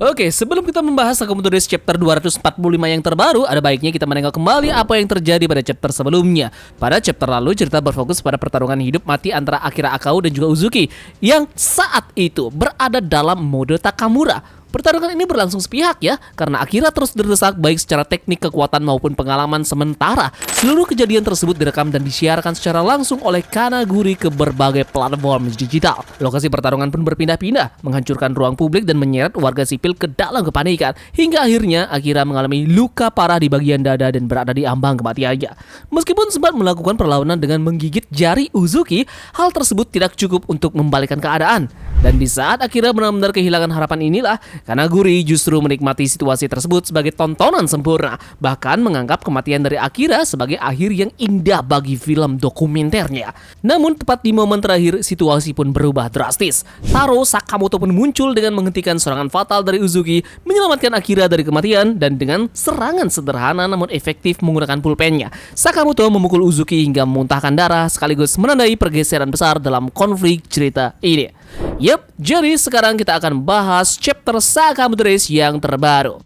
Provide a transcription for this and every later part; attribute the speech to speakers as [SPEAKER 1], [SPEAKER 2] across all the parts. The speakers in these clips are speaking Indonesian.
[SPEAKER 1] Oke, sebelum kita membahas Sakamoto Days chapter 245 yang terbaru, ada baiknya kita menengok kembali apa yang terjadi pada chapter sebelumnya. Pada chapter lalu, cerita berfokus pada pertarungan hidup mati antara Akira Akao dan juga Uzuki, yang saat itu berada dalam mode Takamura. Pertarungan ini berlangsung sepihak ya, karena Akira terus terdesak baik secara teknik, kekuatan maupun pengalaman sementara. Seluruh kejadian tersebut direkam dan disiarkan secara langsung oleh Kanaguri ke berbagai platform digital. Lokasi pertarungan pun berpindah-pindah, menghancurkan ruang publik dan menyeret warga sipil ke dalam kepanikan. Hingga akhirnya Akira mengalami luka parah di bagian dada dan berada di ambang kematiannya. Meskipun sempat melakukan perlawanan dengan menggigit jari Uzuki, hal tersebut tidak cukup untuk membalikan keadaan. Dan di saat Akira benar-benar kehilangan harapan inilah, Kanaguri justru menikmati situasi tersebut sebagai tontonan sempurna, bahkan menganggap kematian dari Akira sebagai akhir yang indah bagi film dokumenternya. Namun tepat di momen terakhir, situasi pun berubah drastis. Taro Sakamoto pun muncul dengan menghentikan serangan fatal dari Uzuki, menyelamatkan Akira dari kematian, dan dengan serangan sederhana namun efektif menggunakan pulpennya, Sakamoto memukul Uzuki hingga memuntahkan darah, sekaligus menandai pergeseran besar dalam konflik cerita ini. Yep, jadi sekarang kita akan bahas chapter Sakamoto Days yang terbaru.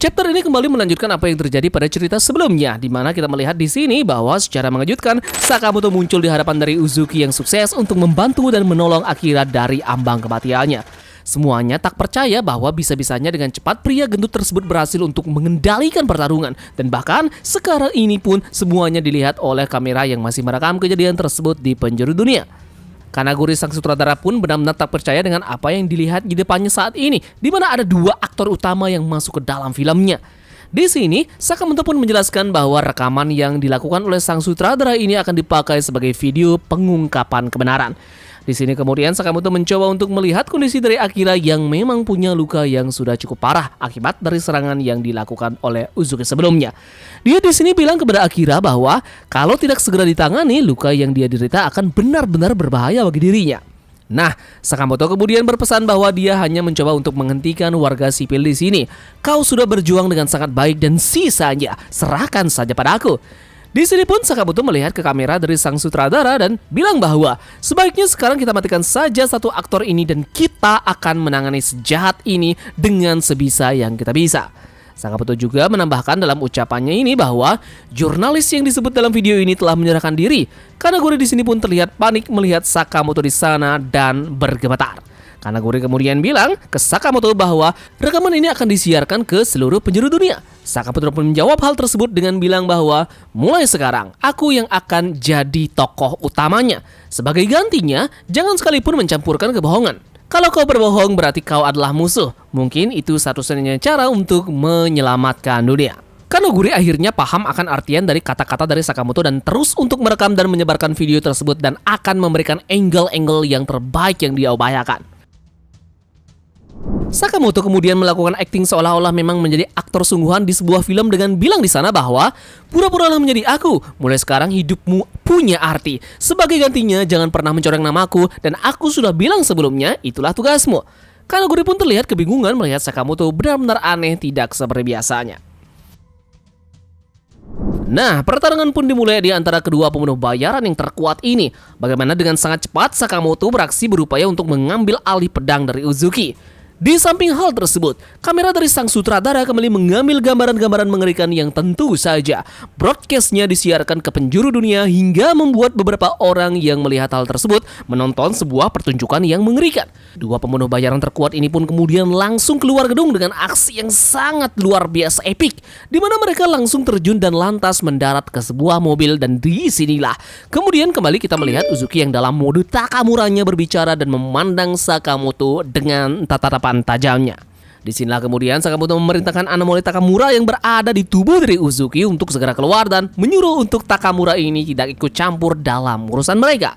[SPEAKER 1] Chapter ini kembali melanjutkan apa yang terjadi pada cerita sebelumnya, di mana kita melihat di sini bahwa secara mengejutkan Sakamoto muncul di hadapan dari Uzuki yang sukses untuk membantu dan menolong Akira dari ambang kematiannya. Semuanya tak percaya bahwa bisa-bisanya dengan cepat pria gendut tersebut berhasil untuk mengendalikan pertarungan, dan bahkan sekarang ini pun semuanya dilihat oleh kamera yang masih merekam kejadian tersebut di penjuru dunia. Kanaguri sang sutradara pun benar-benar tak percaya dengan apa yang dilihat di depannya saat ini, di mana ada dua aktor utama yang masuk ke dalam filmnya. Di sini, Sakamoto pun menjelaskan bahwa rekaman yang dilakukan oleh sang sutradara ini akan dipakai sebagai video pengungkapan kebenaran. Di sini kemudian Sakamoto mencoba untuk melihat kondisi dari Akira yang memang punya luka yang sudah cukup parah akibat dari serangan yang dilakukan oleh Uzuki sebelumnya. Dia di sini bilang kepada Akira bahwa kalau tidak segera ditangani, luka yang dia derita akan benar-benar berbahaya bagi dirinya. Nah, Sakamoto kemudian berpesan bahwa dia hanya mencoba untuk menghentikan warga sipil di sini. Kau sudah berjuang dengan sangat baik dan sisanya serahkan saja pada aku. Di sini pun Sakamoto melihat ke kamera dari sang sutradara dan bilang bahwa sebaiknya sekarang kita matikan saja satu aktor ini dan kita akan menangani sejahat ini dengan sebisa yang kita bisa. Sakamoto juga menambahkan dalam ucapannya ini bahwa jurnalis yang disebut dalam video ini telah menyerahkan diri. Kanaguri di sini pun terlihat panik melihat Sakamoto di sana dan bergemetar. Kanaguri kemudian bilang ke Sakamoto bahwa rekaman ini akan disiarkan ke seluruh penjuru dunia. Sakamoto pun menjawab hal tersebut dengan bilang bahwa mulai sekarang aku yang akan jadi tokoh utamanya. Sebagai gantinya, jangan sekalipun mencampurkan kebohongan. Kalau kau berbohong berarti kau adalah musuh. Mungkin itu satu-satunya cara untuk menyelamatkan dunia. Kanaguri akhirnya paham akan artian dari kata-kata dari Sakamoto dan terus untuk merekam dan menyebarkan video tersebut dan akan memberikan angle-angle yang terbaik yang dia upayakan. Sakamoto kemudian melakukan akting seolah-olah memang menjadi aktor sungguhan di sebuah film dengan bilang di sana bahwa pura-puralah menjadi aku, mulai sekarang hidupmu punya arti. Sebagai gantinya jangan pernah mencoreng namaku dan aku sudah bilang sebelumnya itulah tugasmu. Kanaguri pun terlihat kebingungan melihat Sakamoto benar-benar aneh tidak seperti biasanya. Nah, pertarungan pun dimulai di antara kedua pembunuh bayaran yang terkuat ini. Bagaimana dengan sangat cepat Sakamoto beraksi berupaya untuk mengambil alih pedang dari Uzuki. Di samping hal tersebut, kamera dari sang sutradara kembali mengambil gambaran-gambaran mengerikan yang tentu saja broadcastnya disiarkan ke penjuru dunia hingga membuat beberapa orang yang melihat hal tersebut menonton sebuah pertunjukan yang mengerikan. Dua pembunuh bayaran terkuat ini pun kemudian langsung keluar gedung dengan aksi yang sangat luar biasa epik, di mana mereka langsung terjun dan lantas mendarat ke sebuah mobil dan disinilah kemudian kembali kita melihat Uzuki yang dalam mode Takamuranya berbicara dan memandang Sakamoto dengan tatapan tajamnya. Disinilah kemudian Sakamoto memerintahkan anomali Takamura yang berada di tubuh dari Uzuki untuk segera keluar dan menyuruh untuk Takamura ini tidak ikut campur dalam urusan mereka.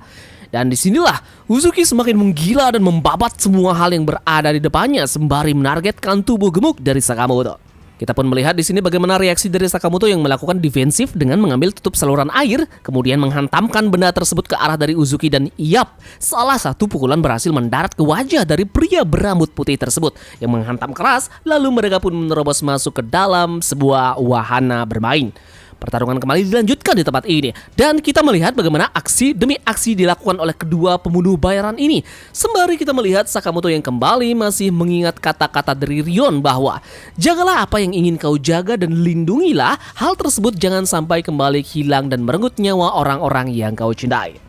[SPEAKER 1] Dan disinilah Uzuki semakin menggila dan membabat semua hal yang berada di depannya sembari menargetkan tubuh gemuk dari Sakamoto. Kita pun melihat di sini bagaimana reaksi dari Sakamoto yang melakukan defensif dengan mengambil tutup saluran air, kemudian menghantamkan benda tersebut ke arah dari Uzuki dan yap, salah satu pukulan berhasil mendarat ke wajah dari pria berambut putih tersebut yang menghantam keras, lalu mereka pun menerobos masuk ke dalam sebuah wahana bermain. Pertarungan kembali dilanjutkan di tempat ini, dan kita melihat bagaimana aksi demi aksi dilakukan oleh kedua pembunuh bayaran ini. Sembari kita melihat Sakamoto yang kembali masih mengingat kata-kata dari Rion bahwa jagalah apa yang ingin kau jaga dan lindungilah hal tersebut jangan sampai kembali hilang dan merenggut nyawa orang-orang yang kau cintai.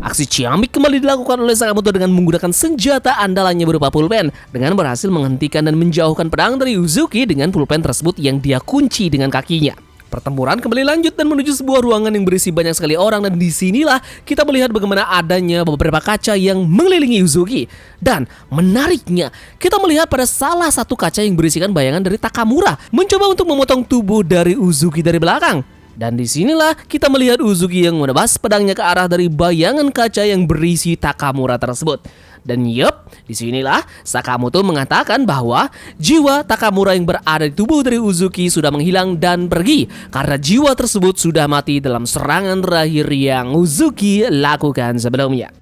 [SPEAKER 1] Aksi ciamik kembali dilakukan oleh Sakamoto dengan menggunakan senjata andalannya berupa pulpen dengan berhasil menghentikan dan menjauhkan pedang dari Uzuki dengan pulpen tersebut yang dia kunci dengan kakinya. Pertempuran kembali lanjut dan menuju sebuah ruangan yang berisi banyak sekali orang, dan disinilah kita melihat bagaimana adanya beberapa kaca yang mengelilingi Uzuki. Dan menariknya, kita melihat pada salah satu kaca yang berisikan bayangan dari Takamura mencoba untuk memotong tubuh dari Uzuki dari belakang. Dan disinilah kita melihat Uzuki yang menebas pedangnya ke arah dari bayangan kaca yang berisi Takamura tersebut. Dan disinilah Sakamoto mengatakan bahwa jiwa Takamura yang berada di tubuh dari Uzuki sudah menghilang dan pergi karena jiwa tersebut sudah mati dalam serangan terakhir yang Uzuki lakukan sebelumnya.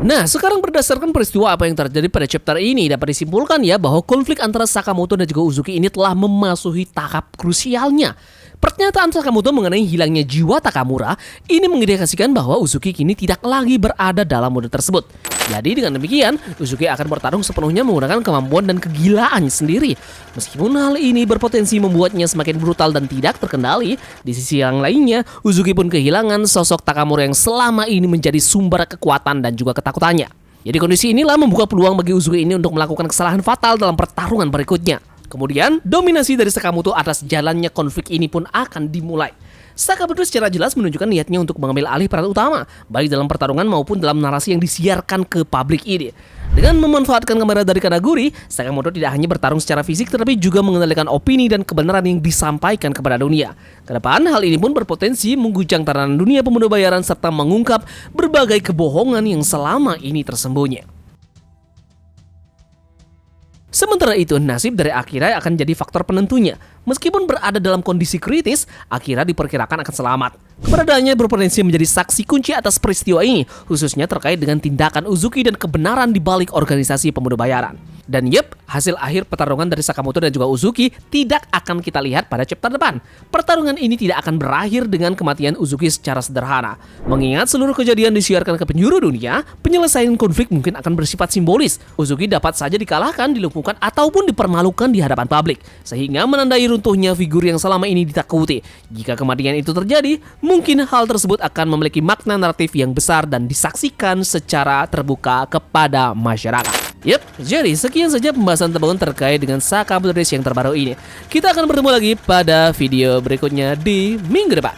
[SPEAKER 1] Nah, sekarang berdasarkan peristiwa apa yang terjadi pada chapter ini dapat disimpulkan ya bahwa konflik antara Sakamoto dan juga Uzuki ini telah memasuki tahap krusialnya. Pernyataan Sakamoto mengenai hilangnya jiwa Takamura ini mengindikasikan bahwa Uzuki kini tidak lagi berada dalam mode tersebut. Jadi dengan demikian, Uzuki akan bertarung sepenuhnya menggunakan kemampuan dan kegilaannya sendiri. Meskipun hal ini berpotensi membuatnya semakin brutal dan tidak terkendali, di sisi yang lainnya, Uzuki pun kehilangan sosok Takamura yang selama ini menjadi sumber kekuatan dan juga ketakutannya. Jadi kondisi inilah membuka peluang bagi Uzuki ini untuk melakukan kesalahan fatal dalam pertarungan berikutnya. Kemudian, dominasi dari Sakamoto atas jalannya konflik ini pun akan dimulai. Sakamoto secara jelas menunjukkan niatnya untuk mengambil alih peran utama, baik dalam pertarungan maupun dalam narasi yang disiarkan ke publik ini. Dengan memanfaatkan kamera dari Kanaguri, Sakamoto tidak hanya bertarung secara fisik tetapi juga mengendalikan opini dan kebenaran yang disampaikan kepada dunia. Kedepan, hal ini pun berpotensi mengguncang tatanan dunia pembunuh bayaran serta mengungkap berbagai kebohongan yang selama ini tersembunyi. Sementara itu, nasib dari Akira akan jadi faktor penentunya. Meskipun berada dalam kondisi kritis, Akira diperkirakan akan selamat. Keberadaannya berpotensi menjadi saksi kunci atas peristiwa ini, khususnya terkait dengan tindakan Uzuki dan kebenaran di balik organisasi pembunuh bayaran. Dan hasil akhir pertarungan dari Sakamoto dan juga Uzuki tidak akan kita lihat pada chapter depan. Pertarungan ini tidak akan berakhir dengan kematian Uzuki secara sederhana. Mengingat seluruh kejadian disiarkan ke penjuru dunia, penyelesaian konflik mungkin akan bersifat simbolis. Uzuki dapat saja dikalahkan, dilumpuhkan, ataupun dipermalukan di hadapan publik, sehingga menandai runtuhnya figur yang selama ini ditakuti. Jika kematian itu terjadi, mungkin hal tersebut akan memiliki makna naratif yang besar dan disaksikan secara terbuka kepada masyarakat. Jadi sekian saja pembahasan teman terkait dengan Sakamoto Days yang terbaru ini. Kita akan bertemu lagi pada video berikutnya di minggu depan.